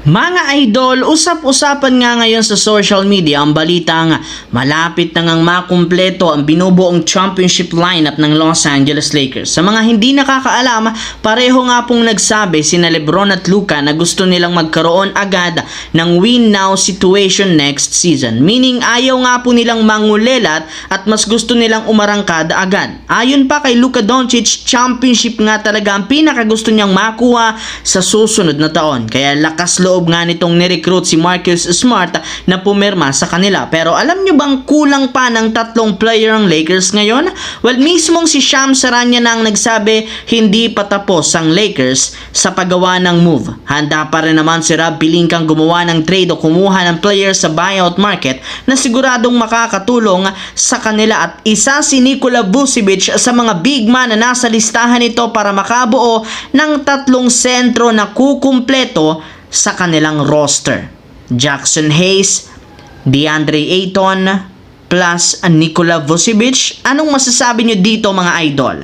Mga idol, usap-usapan nga ngayon sa social media ang balita nga malapit na ngang makumpleto ang binubuong championship lineup ng Los Angeles Lakers. Sa mga hindi nakakaalam, pareho nga pong nagsabi sina Lebron at Luka na gusto nilang magkaroon agad ng win now situation next season. Meaning ayaw nga po nilang mangulelat at mas gusto nilang umarangkada agad. Ayon pa kay Luka Doncic, championship nga talaga ang pinakagusto niyang makuha sa susunod na taon. Kaya lakas loob nga nitong nirecruit si Marcus Smart na pumirma sa kanila. Pero alam nyo bang kulang pa ng 3 player ang Lakers ngayon? Well, mismong si Shams Charania na ang nagsabi hindi pa tapos ang Lakers sa paggawa ng move. Handa pa rin naman si Rob Pelinka gumawa ng trade o kumuha ng player sa buyout market na siguradong makakatulong sa kanila, at isa si Nikola Vucevic sa mga big man na nasa listahan nito para makabuo ng 3 sentro na kukumpleto sa kanilang roster. Jackson Hayes, DeAndre Ayton, plus Nikola Vucevic. Anong masasabi nyo dito mga idol?